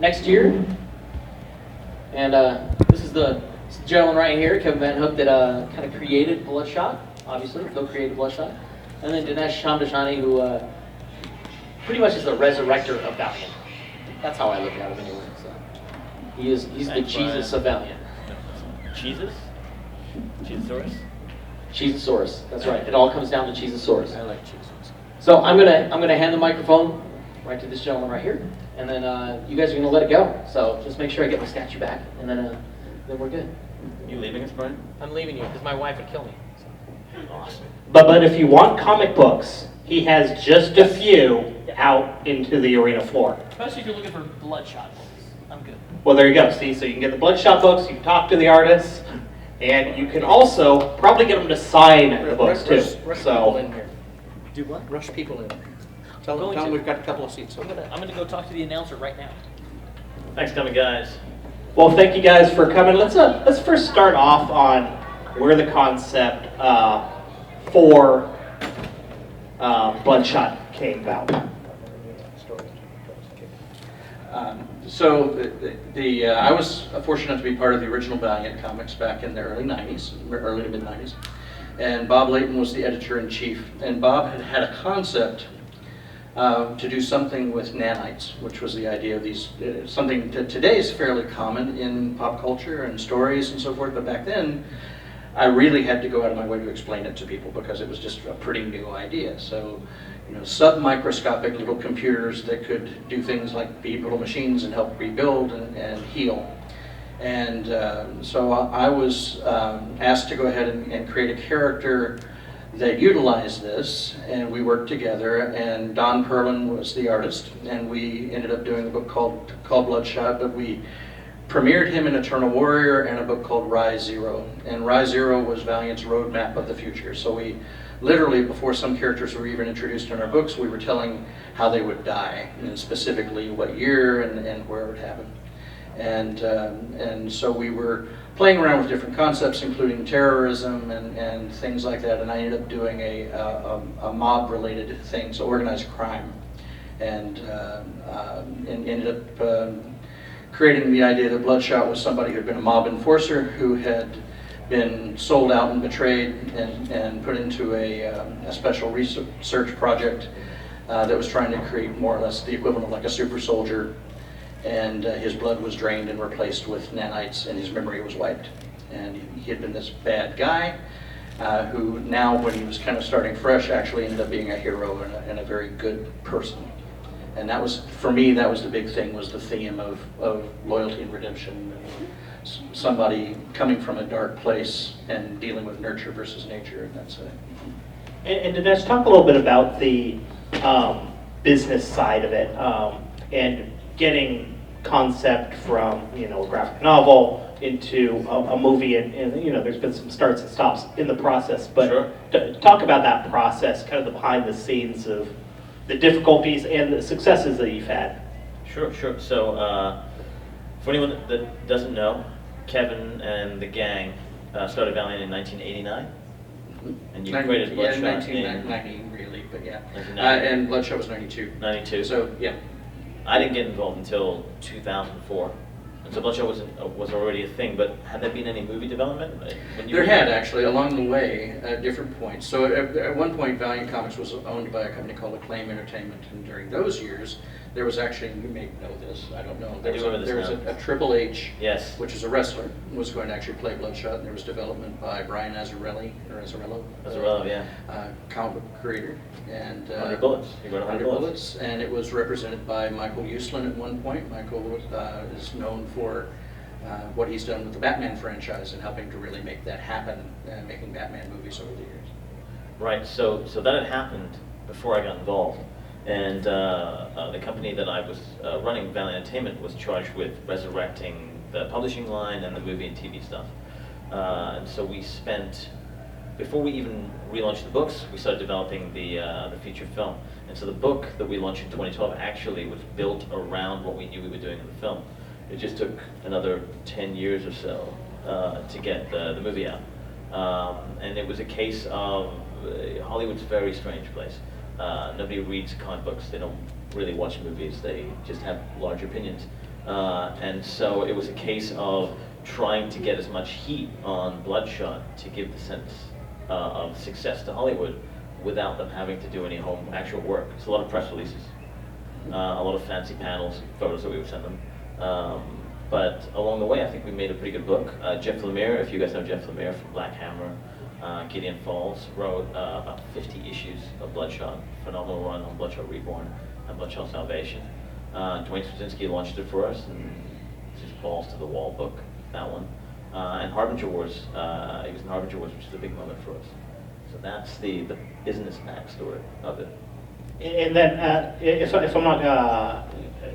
next year. And this is the gentleman right here, Kevin VanHook, that kind of created Bloodshot, obviously, co-created Bloodshot. And then Dinesh Sham-dasani, who pretty much is the resurrector of Valiant. That's how I look at him anyway. So he's the Jesus of Valiant. Jesus? Cheezosaurus? Cheezosaurus. That's right. It all comes down to Cheezosaurus. I like Cheezosaurus. So I'm gonna hand the microphone right to this gentleman right here, and then you guys are gonna let it go. So just make sure I get my statue back, and then we're good. You leaving us, Brian? I'm leaving you because my wife would kill me. So. Awesome. But if you want comic books, he has just a few out into the arena floor. Especially if you're looking for Bloodshot books. I'm good. Well, there you go. See, so you can get the Bloodshot books, you can talk to the artists, and you can also probably get them to sign the books too. Rush So people in here. Do what? Rush people in. Tell them we've got a couple of seats. I'm gonna go talk to the announcer right now. Thanks for coming, guys. well, thank you guys for coming. Let's first start off on where the concept for Bloodshot came about. I was fortunate to be part of the original Valiant comics back in the early to mid 90s. And Bob Layton was the editor-in-chief. And Bob had a concept to do something with nanites, which was the idea of these, something that today is fairly common in pop culture and stories and so forth, but back then, I really had to go out of my way to explain it to people because it was just a pretty new idea. So, sub-microscopic little computers that could do things like be little machines and help rebuild and heal. And so I was asked to go ahead and create a character that utilized this, and we worked together, and Don Perlin was the artist, and we ended up doing a book called Bloodshot, but we premiered him in Eternal Warrior and a book called Rise Zero. And Rise Zero was Valiant's roadmap of the future. So we literally, before some characters were even introduced in our books, we were telling how they would die, and specifically what year and where it would happen. And so we were playing around with different concepts, including terrorism and things like that. And I ended up doing a mob-related thing, so organized crime, and ended up creating the idea that Bloodshot was somebody who had been a mob enforcer who had been sold out and betrayed and put into a special research project that was trying to create more or less the equivalent of like a super soldier. And his blood was drained and replaced with nanites, and his memory was wiped. And he had been this bad guy who now, when he was kind of starting fresh, actually ended up being a hero and a very good person. And that was, for me, that was the big thing, was the theme of loyalty and redemption. Somebody coming from a dark place and dealing with nurture versus nature, and that's it. And Dinesh, talk a little bit about the business side of it and getting concept from a graphic novel into a movie, and there's been some starts and stops in the process. But Sure. Talk about that process, kind of the behind the scenes of the difficulties and the successes that you've had. Sure. So, for anyone that doesn't know, Kevin and the gang started Valiant in 1989, and you created Bloodshot in 1990, really, but yeah. 1990. And Bloodshot was 92. 92. So, yeah. I didn't get involved until 2004. And so Bloodshot was already a thing, but had there been any movie development? There had, actually, along the way, at different points. So at one point, Valiant Comics was owned by a company called Acclaim Entertainment, and during those years, there was actually, you may know this, I don't know, there was a Triple H, Yes. which is a wrestler, was going to actually play Bloodshot, and there was development by Brian Azzarello, Yeah. comic book creator, and 100 Bullets. You wrote 100 Bullets. and it was represented by Michael Uslan at one point. Michael is known for what he's done with the Batman franchise and helping to really make that happen, making Batman movies over the years. Right, so that had happened before I got involved. And the company that I was running, Valley Entertainment, was charged with resurrecting the publishing line and the movie and TV stuff. And so we spent, before we even relaunched the books, we started developing the feature film. And so the book that we launched in 2012 actually was built around what we knew we were doing in the film. It just took another 10 years or so to get the movie out. And it was a case of Hollywood's a very strange place. Nobody reads comic books. They don't really watch movies. They just have large opinions. And so it was a case of trying to get as much heat on Bloodshot to give the sense of success to Hollywood without them having to do any actual work. It's a lot of press releases, a lot of fancy panels, photos that we would send them. But along the way, I think we made a pretty good book. Jeff Lemire, if you guys know Jeff Lemire from Black Hammer, Gideon Falls, wrote about 50 issues of Bloodshot, phenomenal run on Bloodshot Reborn and Bloodshot Salvation. Dwayne Straczynski launched it for us, and it's his balls to the wall book, that one. And Harbinger Wars, he was in Harbinger Wars, which is a big moment for us. So that's the business backstory of it. And then, if I'm not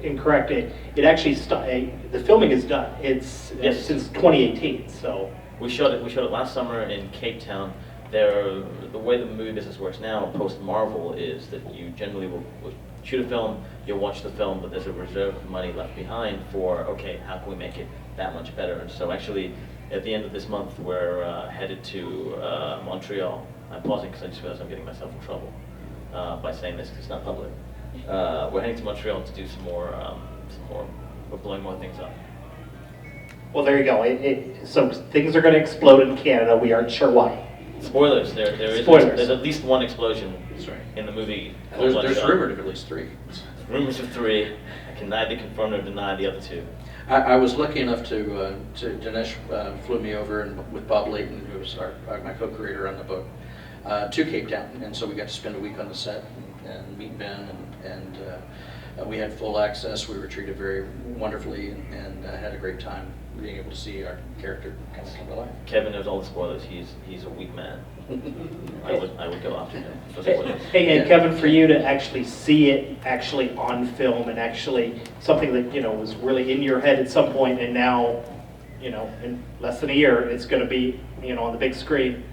incorrect, it actually the filming is done. It's Yes. since 2018. So We shot it last summer in Cape Town. The way the movie business works now, post Marvel, is that you generally will shoot a film, you'll watch the film, but there's a reserve of money left behind for, okay, how can we make it that much better? And so actually, at the end of this month, we're headed to Montreal. I'm pausing because I just realized I'm getting myself in trouble by saying this because it's not public. We're heading to Montreal to do some more. We're blowing more things up. well, there you go. So things are going to explode in Canada. We aren't sure why. Spoilers. There's at least one explosion That's right. in the movie. There's Bloodshot. rumored of at least 3. Rumors of 3. I can neither confirm nor deny the other 2. I was lucky enough to Dinesh flew me over and with Bob Layton, who was my co-creator on the book, to Cape Town, and so we got to spend a week on the set and meet Ben, and we had full access. We were treated very wonderfully and had a great time being able to see our character kind of come to life. Kevin knows all the spoilers. He's a weak man. I would go after him. for spoilers. Hey, and Kevin, for you to actually see it actually on film and actually something that was really in your head at some point, and now in less than a year it's going to be on the big screen.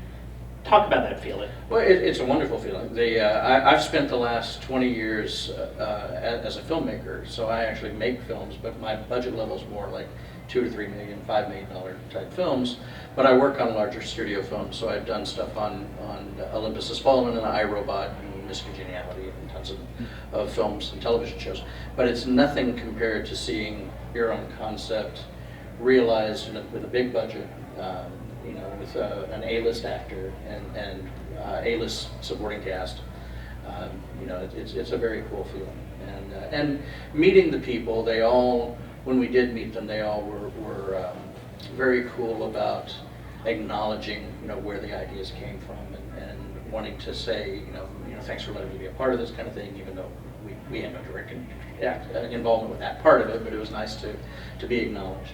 Talk about that feeling. Well, it's a wonderful feeling. I've spent the last 20 years as a filmmaker, so I actually make films, but my budget level is more like $2 to $3 million, $5 million type films. But I work on larger studio films, so I've done stuff on Olympus Has Fallen and iRobot and Miss Congeniality and tons of films and television shows. But it's nothing compared to seeing your own concept realized with a big budget. With an A-list actor and A-list supporting cast, it's a very cool feeling. And meeting the people, they all, when we did meet them, they all were very cool about acknowledging, where the ideas came from and wanting to say, thanks for letting me be a part of this kind of thing, even though we had no direct involvement with that part of it, but it was nice to be acknowledged.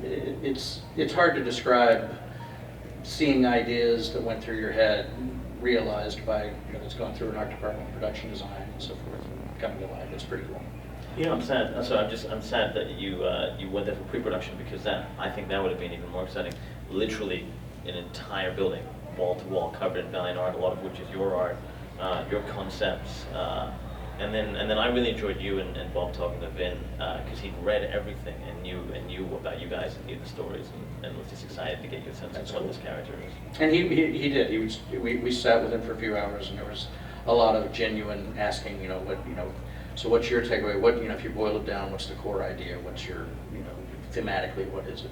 It's hard to describe seeing ideas that went through your head realized by that's gone through an art department, production design, and so forth, and coming to life. It's pretty cool. I'm sad. So I'm sad that you went there for pre-production, because I think that would have been even more exciting. Literally, an entire building, wall to wall, covered in Valiant art, a lot of which is your art, your concepts. And then I really enjoyed you and Bob talking to Vin, because he'd read everything and knew about you guys and knew the stories and was just excited to get you a sense of what this character is. And he did. We sat with him for a few hours, and there was a lot of genuine asking. So what's your takeaway? What if you boil it down, what's the core idea? What's your thematically, what is it?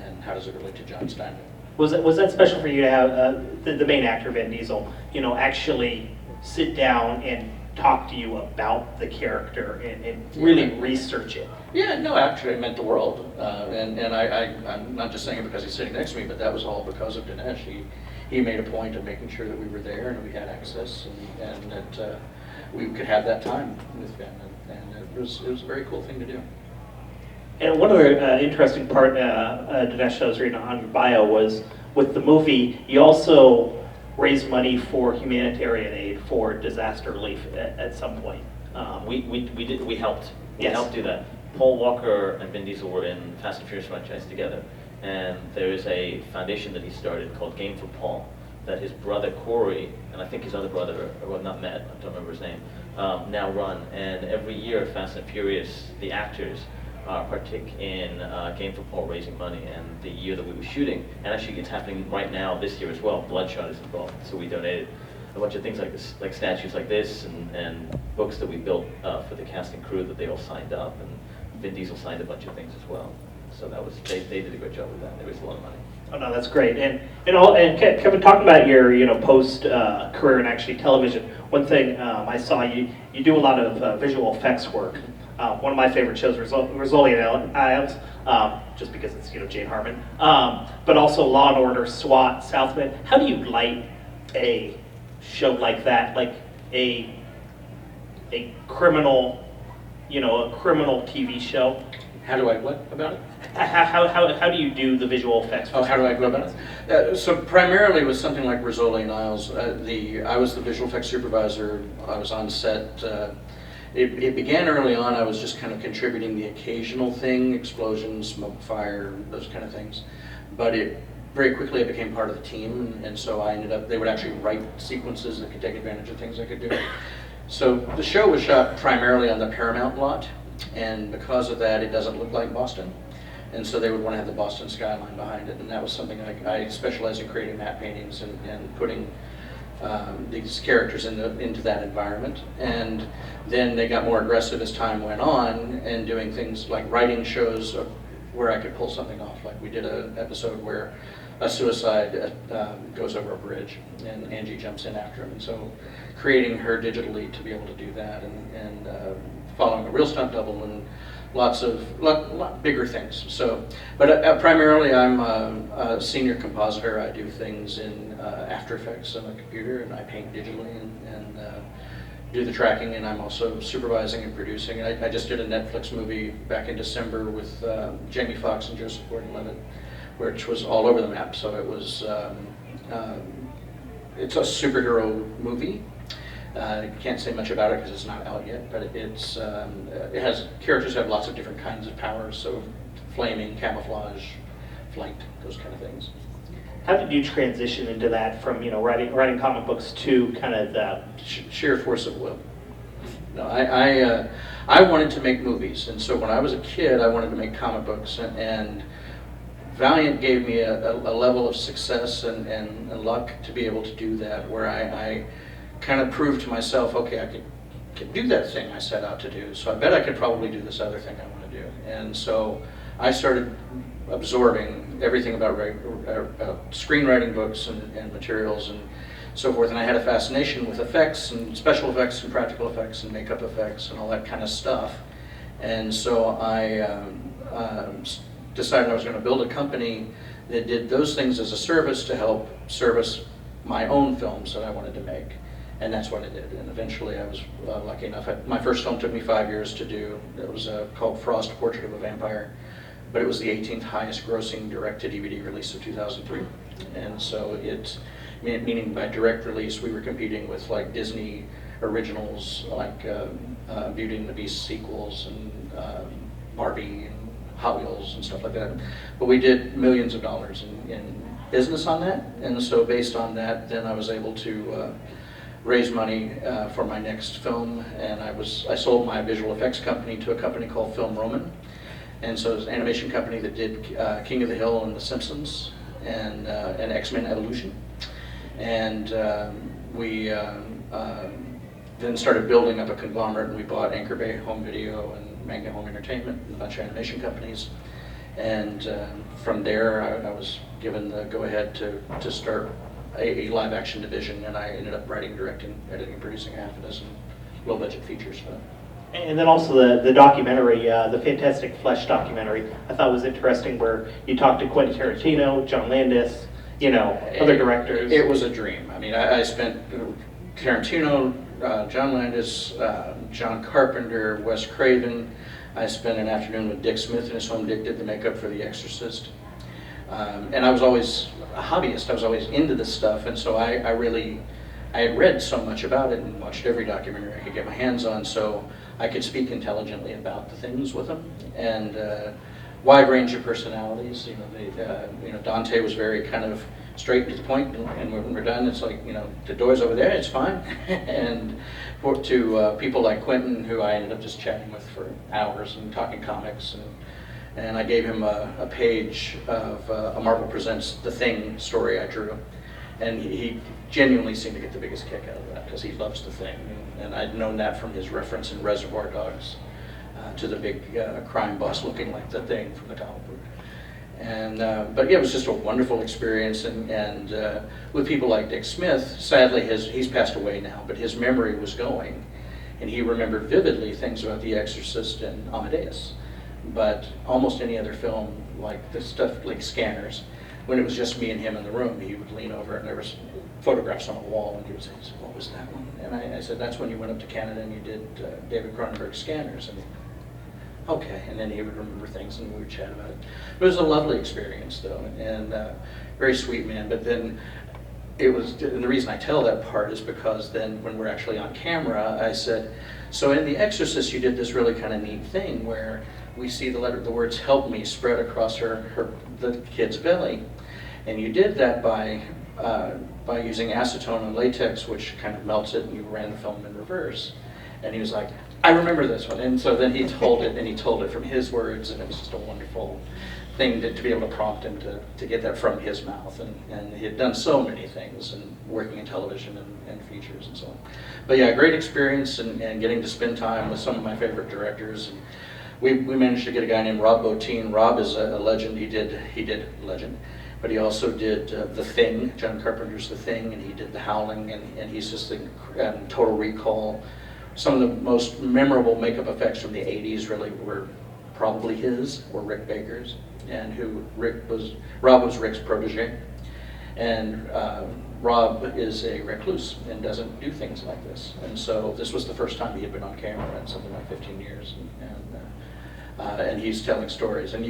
And how does it relate to John Steinbeck? Was that special for you to have the main actor, Vin Diesel, actually sit down and talk to you about the character and really research it? Yeah, no, actually it meant the world. And I'm not just saying it because he's sitting next to me, but that was all because of Dinesh. He made a point of making sure that we were there and we had access and that we could have that time with Vin. And it was a very cool thing to do. And one other interesting part Dinesh, I was reading on your bio, was with the movie, you also raised money for humanitarian aid for disaster relief at some point. We helped. We Yes. helped do that. Paul Walker and Vin Diesel were in Fast and Furious franchise together, and there is a foundation that he started called Game for Paul that his brother Corey and I think his other brother, well, not Matt, I don't remember his name, now run. And every year, Fast and Furious, the actors partake in Game for Paul raising money. And the year that we were shooting, and actually it's happening right now this year as well, Bloodshot is involved, so we donated a bunch of things like this, like statues like this, and books that we built for the cast and crew that they all signed up, and Vin Diesel signed a bunch of things as well. So that was they did a good job with that. They raised a lot of money. Oh no, that's great. And Kevin, talking about your post career in actually television, one thing I saw you do a lot of visual effects work. One of my favorite shows, Rizzoli Isles, just because it's Jane Harmon, but also Law and Order, SWAT, Southman. How do you light a show like that, like a criminal, a criminal TV show? How do I what about it? How do you do the visual effects? Oh, how do I go about it? So primarily with something like Rizzoli and Isles, I was the visual effects supervisor. I was on set. It began early on. I was just kind of contributing the occasional thing, explosions, smoke, fire, those kind of things. But very quickly it became part of the team, and so I ended up, they would actually write sequences that could take advantage of things I could do. So the show was shot primarily on the Paramount lot, and because of that it doesn't look like Boston. And so they would want to have the Boston skyline behind it, and that was something I specialized in creating matte paintings and putting these characters into that environment. And then they got more aggressive as time went on, and doing things like writing shows where I could pull something off. Like we did an episode where a suicide goes over a bridge, and Angie jumps in after him. And so creating her digitally to be able to do that, and following a real stunt double, and lot bigger things. So, but primarily I'm a senior compositor. I do things in After Effects on the computer, and I paint digitally and do the tracking, and I'm also supervising and producing. I just did a Netflix movie back in December with Jamie Foxx and Joseph Gordon-Levitt, which was all over the map. So it was, it's a superhero movie. I can't say much about it because it's not out yet, but it has characters who have lots of different kinds of powers, so flaming, camouflage, flight, those kind of things. How did you transition into that from writing comic books to kind of the sheer force of will? No, I wanted to make movies, and so when I was a kid, I wanted to make comic books, and Valiant gave me a level of success and luck to be able to do that, where I kind of proved to myself, okay, I could do that thing I set out to do, so I bet I could probably do this other thing I want to do. And so I started absorbing everything about screenwriting books and materials and so forth, and I had a fascination with effects and special effects and practical effects and makeup effects and all that kind of stuff. And so I decided I was going to build a company that did those things as a service to help service my own films that I wanted to make. And that's what I did. And eventually I was lucky enough. My first film took me 5 years to do. It was called Frost, Portrait of a Vampire. But it was the 18th highest grossing direct-to-DVD release of 2003. And so meaning by direct release, we were competing with like Disney originals, like Beauty and the Beast sequels, and Barbie, and Hot Wheels, and stuff like that. But we did millions of dollars in business on that. And so based on that, then I was able to raise money for my next film, and I sold my visual effects company to a company called Film Roman, and so it was an animation company that did King of the Hill and The Simpsons and X-Men Evolution, and we then started building up a conglomerate, and we bought Anchor Bay Home Video and Magna Home Entertainment and a bunch of animation companies, and from there I was given the go-ahead to start a live action division, and I ended up writing, directing, editing, producing half a dozen low budget features for them. And then also the documentary, the Fantastic Flesh documentary, I thought was interesting, where you talked to Quentin Tarantino, John Landis, other directors. It was a dream. I mean, I spent Tarantino, John Landis, John Carpenter, Wes Craven. I spent an afternoon with Dick Smith in his home. Dick did the makeup for The Exorcist. And I was always a hobbyist. I was always into this stuff, and so I had read so much about it and watched every documentary I could get my hands on, so I could speak intelligently about the things with them. And wide range of personalities. Dante was very kind of straight to the point, and when we're done, it's like, the door's over there, it's fine. And to people like Quentin, who I ended up just chatting with for hours and talking comics, and I gave him a page of a Marvel Presents The Thing story I drew. And he genuinely seemed to get the biggest kick out of that because he loves the Thing. And I'd known that from his reference in Reservoir Dogs to the big crime boss looking like the Thing from the comic book. And but yeah, it was just a wonderful experience, and with people like Dick Smith, sadly he's passed away now, but his memory was going, and he remembered vividly things about The Exorcist and Amadeus. But almost any other film, like the stuff like Scanners, when it was just me and him in the room, he would lean over and there was photographs on a wall, and he would say, "What was that one?" And I said, "That's when you went up to Canada and you did David Cronenberg's Scanners." And okay, and then he would remember things and we would chat about it. It was a lovely experience though, and very sweet man. But then it was, and the reason I tell that part is because then when we're actually on camera, I said, so in The Exorcist you did this really kind of neat thing where we see the words "help me" spread across the kid's belly. And you did that by using acetone and latex, which kind of melts it, and you ran the film in reverse. And he was like, "I remember this one." And so then he told it, and he told it from his words, and it was just a wonderful thing to be able to prompt him to get that from his mouth. And he had done so many things, and working in television and features and so on. But yeah, great experience, and getting to spend time with some of my favorite directors. And we managed to get a guy named Rob Bottin. Rob is a legend. He did Legend. But he also did The Thing, John Carpenter's The Thing, and he did The Howling, and he's just Total Recall. Some of the most memorable makeup effects from the 80s really were probably his, or Rick Baker's, and Rob was Rick's protege. And Rob is a recluse and doesn't do things like this. And so this was the first time he had been on camera in something like 15 years. And he's telling stories, and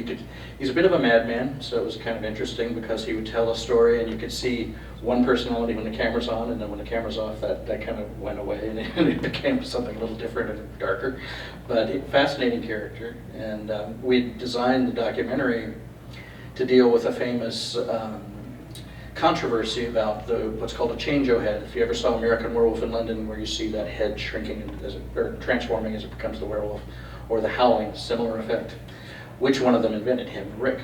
he's a bit of a madman, so it was kind of interesting because he would tell a story and you could see one personality when the camera's on, and then when the camera's off, that kind of went away, and it became something a little different and darker. But fascinating character, and we designed the documentary to deal with a famous controversy about what's called a change-o head. If you ever saw American Werewolf in London, where you see that head shrinking or transforming as it becomes the werewolf, or The Howling, similar effect. Which one of them invented him? Rick.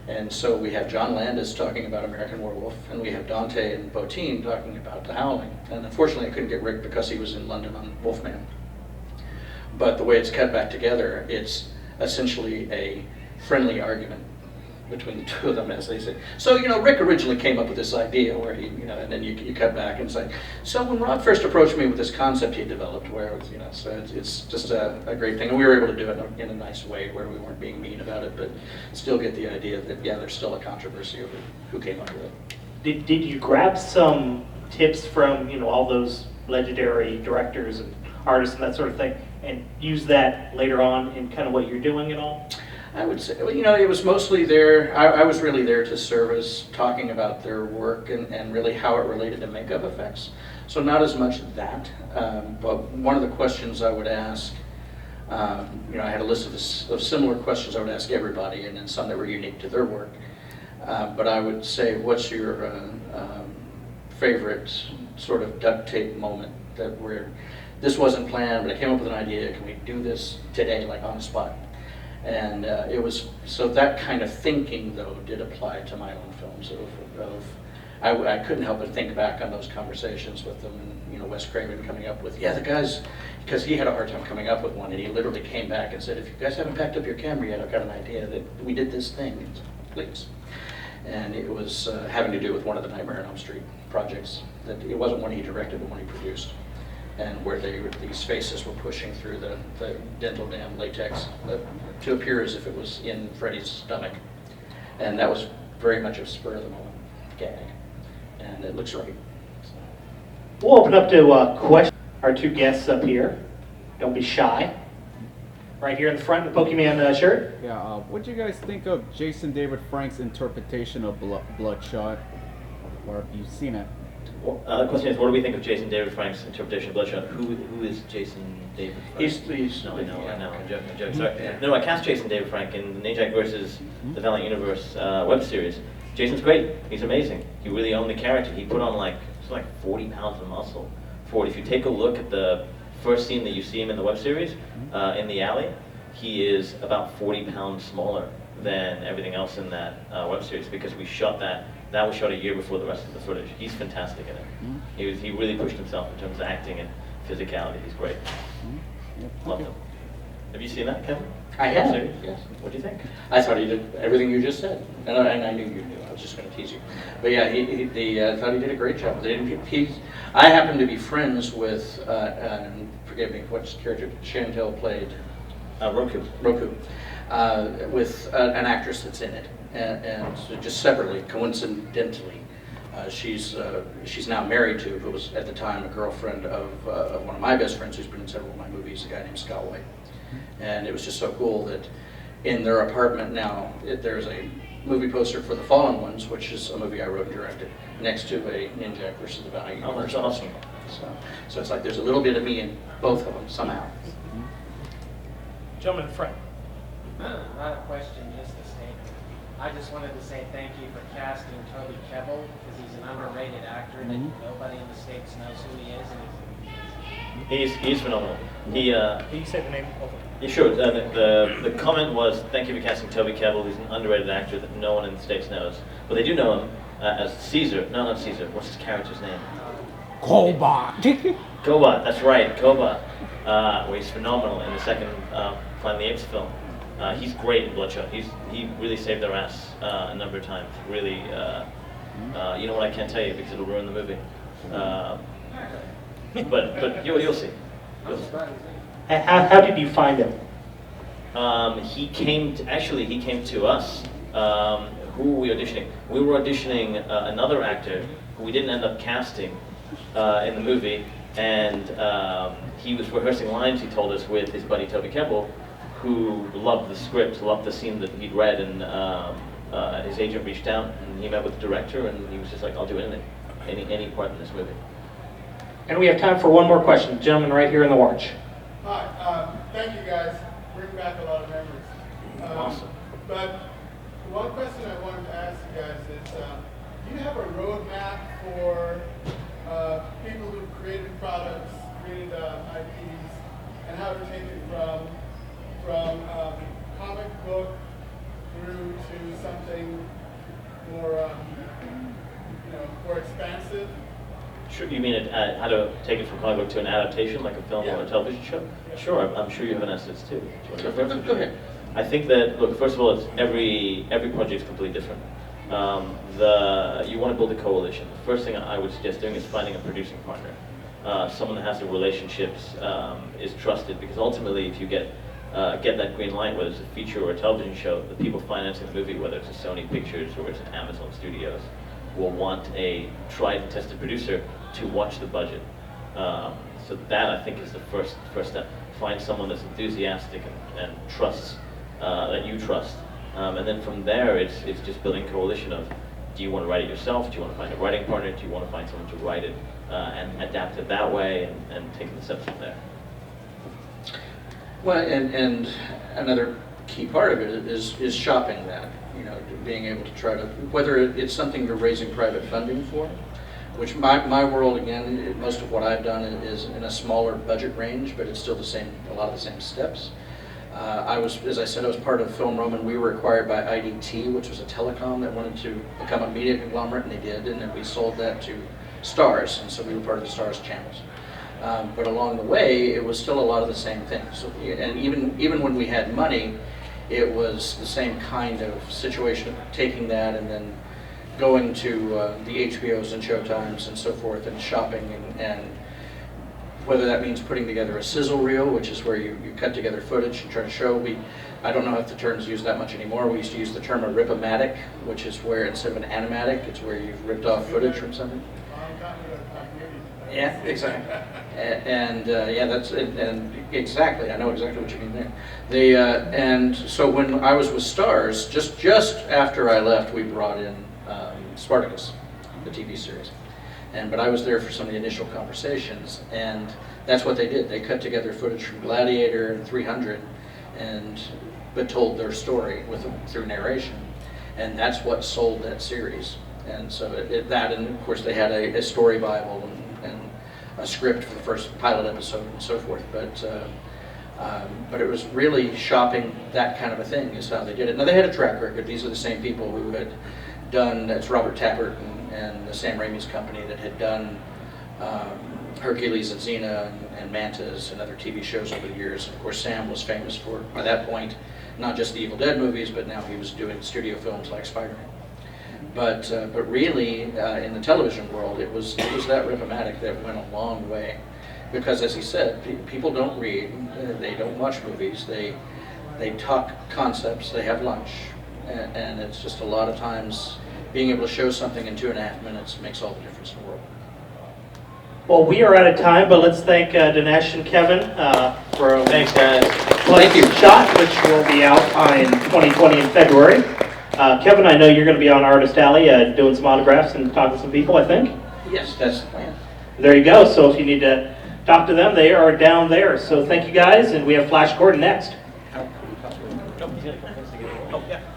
And so we have John Landis talking about American Werewolf, and we have Dante and Bottin talking about The Howling. And unfortunately I couldn't get Rick because he was in London on Wolfman. But the way it's cut back together, it's essentially a friendly argument between the two of them, as they say. So, Rick originally came up with this idea where he, and then you cut back and say, so when Rob first approached me with this concept he developed, where it was, so it's just a great thing. And we were able to do it in a nice way where we weren't being mean about it, but still get the idea that, yeah, there's still a controversy over who came up with it. Did you grab some tips from, all those legendary directors and artists and that sort of thing, and use that later on in kind of what you're doing at all? I would say, it was mostly there. I was really there to service, talking about their work and really how it related to makeup effects. So not as much that, but one of the questions I would ask, I had a list of similar questions I would ask everybody, and then some that were unique to their work. But I would say, what's your favorite sort of duct tape moment where this wasn't planned, but I came up with an idea, can we do this today, like on the spot? And it was, so that kind of thinking, though, did apply to my own films. I couldn't help but think back on those conversations with them, and Wes Craven coming up with, yeah, the guys, because he had a hard time coming up with one, and he literally came back and said, if you guys haven't packed up your camera yet, I've got an idea that we did this thing, please. And it was having to do with one of the Nightmare on Elm Street projects. That it wasn't one he directed, but one he produced. And where these faces were pushing through the dental dam latex to appear as if it was in Freddy's stomach. And that was very much a spur of the moment gag. And it looks right. So. We'll open up to questions. Our two guests up here. Don't be shy. Right here in the front, the Pokemon shirt. Yeah, what do you guys think of Jason David Frank's interpretation of Bloodshot? Or have you seen it? Well, the question is, what do we think of Jason David Frank's interpretation of Bloodshot? Who is Jason David Frank? He's No, I know, I'm joking, sorry. Yeah. No, I cast Jason David Frank in the Najak versus the Valiant Universe web series. Jason's great, he's amazing. He really owned the character. He put on like 40 pounds of muscle for it. If you take a look at the first scene that you see him in the web series, in the alley, he is about 40 pounds smaller than everything else in that web series because we shot that was shot a year before the rest of the footage. He's fantastic in it. He really pushed himself in terms of acting and physicality. He's great. Loved him. Have you seen that, Kevin? I have, Series? yes. What do you think? I thought he did everything you just said, and I knew you knew. I was just going to tease you, but yeah, I thought he did a great job with it. I happen to be friends with, and forgive me, what's the character Chantel played? Roku. With an actress that's in it, and so just separately, coincidentally, she's now married to, who was at the time a girlfriend of one of my best friends who's been in several of my movies, a guy named Scott White. And it was just so cool that in their apartment now, there's a movie poster for The Fallen Ones, which is a movie I wrote and directed, next to a Ninja versus the Valiant Universe. Oh, that's awesome. So it's like there's a little bit of me in both of them somehow. Gentleman in front. Not a question, just a statement. I just wanted to say thank you for casting Toby Kebbell, because he's an underrated actor that nobody in the States knows who he is, and He's phenomenal. Can you say the name? Yeah, sure. The comment was, thank you for casting Toby Kebbell. He's an underrated actor that no one in the States knows. But they do know him as Caesar. No, not Caesar. What's his character's name? Cobot. Cobot, that's right, Cobot. Where he's phenomenal in the second Planet of the Apes film. He's great in Bloodshot. He really saved their ass a number of times. Really, you know what, I can't tell you because it'll ruin the movie. But you'll see. You'll see. How did you find him? He came to us. Who were we auditioning? We were auditioning another actor who we didn't end up casting in the movie, and he was rehearsing lines, he told us, with his buddy Toby Kebbell, who loved the script, loved the scene that he'd read, and his agent reached out and he met with the director, and he was just like, I'll do anything, any part in this movie. And we have time for one more question. Gentleman right here in the orange. Hi, thank you guys. Bring back a lot of memories. Awesome. But one question I wanted to ask you guys is, do you have a roadmap for people who created products, created IPs, and how to take it from comic book through to something more, more expansive? Sure, you mean how to take it from comic book to an adaptation, like a film or a television show? Sure, I'm sure you have an essence too. Do you want to go first? Go ahead. I think that, look, first of all, it's every project is completely different. You want to build a coalition. The first thing I would suggest doing is finding a producing partner, someone that has the relationships, is trusted, because ultimately, if you get that green light, whether it's a feature or a television show, the people financing the movie, whether it's a Sony Pictures or it's an Amazon Studios, will want a tried and tested producer to watch the budget. So that, I think, is the first step. Find someone that's enthusiastic and trusts, that you trust. And then from there, it's just building a coalition of, do you want to write it yourself? Do you want to find a writing partner? Do you want to find someone to write it and adapt it that way, and take the steps from there? Well, and another key part of it is shopping that, being able to try to, whether it's something you're raising private funding for, which my world, again, most of what I've done is in a smaller budget range, but it's still a lot of the same steps. As I said, I was part of Film Roman. We were acquired by IDT, which was a telecom that wanted to become a media conglomerate, and they did, and then we sold that to Stars, and so we were part of the Stars channels. But along the way, it was still a lot of the same things. So, and even when we had money, it was the same kind of situation of taking that and then going to the HBOs and Showtimes and so forth and shopping and whether that means putting together a sizzle reel, which is where you cut together footage and try to show. I don't know if the term's used that much anymore. We used to use the term a rip-o-matic, which is where instead of an animatic, it's where you've ripped off footage from something. Yeah, exactly. And exactly, I know exactly what you mean there. And so when I was with Stars, just after I left, we brought in Spartacus, the TV series. But I was there for some of the initial conversations, and that's what they did. They cut together footage from Gladiator and 300, but told their story through narration, and that's what sold that series. And so and of course they had a story bible and a script for the first pilot episode and so forth. But But it was really shopping that kind of a thing is how they did it. Now they had a track record. These are the same people who had done, that's Robert Tappert and the Sam Raimi's company that had done Hercules and Xena and Mantas and other TV shows over the years. Of course, Sam was famous for, by that point, not just the Evil Dead movies, but now he was doing studio films like Spider-Man. But really, in the television world, it was that rhythmatic that went a long way. Because as he said, people don't read, they don't watch movies, they talk concepts, they have lunch, and it's just a lot of times being able to show something in 2.5 minutes makes all the difference in the world. Well, we are out of time, but let's thank Dinesh and Kevin for a Thanks, guys. Bloodshot, which will be out in 2020 in February. Kevin, I know you're going to be on Artist Alley doing some autographs and talking to some people, I think. Yes, that's the plan. There you go. So if you need to talk to them, they are down there. So thank you guys, and we have Flash Gordon next.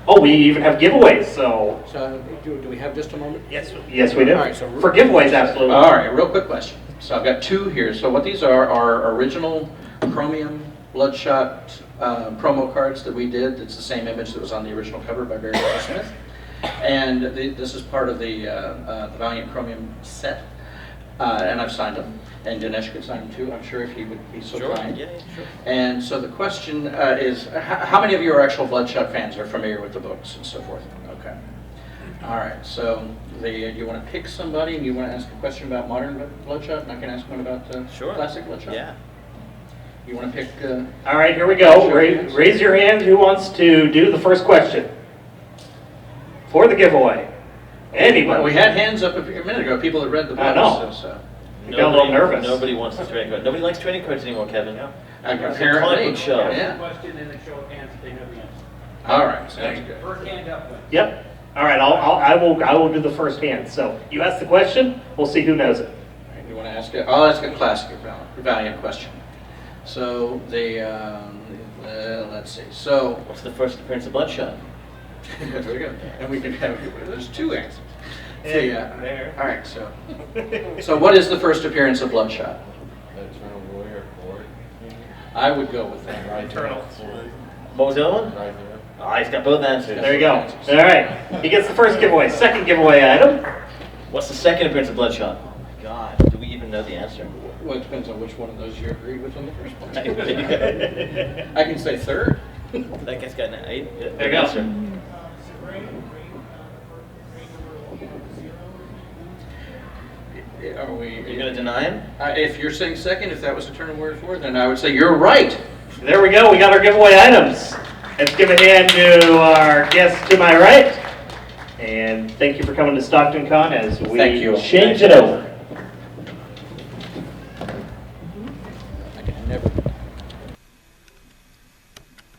Oh, we even have giveaways, so. So do we have just a moment? Yes, we do. All right, so For giveaways, absolutely. All right, real quick question. So I've got 2 here. So what these are original chromium Bloodshot promo cards that we did. It's the same image that was on the original cover by Barry Smith. And this is part of the Valiant Chromium set. And I've signed them. And Dinesh could sign them too, I'm sure, if he would be so kind. Yeah, sure. And so the question is, how many of you are actual Bloodshot fans, are familiar with the books and so forth? Okay. All right, so you want to pick somebody and you want to ask a question about modern Bloodshot, and I can ask one about classic Bloodshot? Yeah. You want to pick? All right, here we go. Raise your hand. Who wants to do the first question for the giveaway? Anybody? Well, we had hands up a minute ago, people that read the books. I know. So. You got a little nervous. Nobody wants the trading card. Nobody likes trading cards anymore, Kevin. No. It's a Apparently. comic book show. Yeah. Question and a show of hands if they know the answer. All right, sounds good. First hand up wins. Yep. All right, I will do the first hand. So you ask the question. We'll see who knows it. All right, you want to ask it? I'll ask a classic Valiant question. So let's see. So What's the first appearance of Bloodshot? there we go. And we can have, there's 2 answers. There. All right, so what is the first appearance of Bloodshot? Eternal Warrior Ford. I would go with that. Right Eternal. What was the other one? Right here. Oh, he's got both answers. There you go. All right. He gets the first giveaway. Second giveaway item. What's the second appearance of Bloodshot? Oh my God, do we even know the answer? Well, it depends on which one of those you agreed with on the first one. I can say third. That guy's got an 8. There you go. Answer. Are we? You're gonna deny him? If you're saying second, if that was Eternal Warrior 4, then I would say you're right. There we go. We got our giveaway items. Let's give a hand to our guest to my right. And thank you for coming to StocktonCon as we Thank you. change it over. I can never.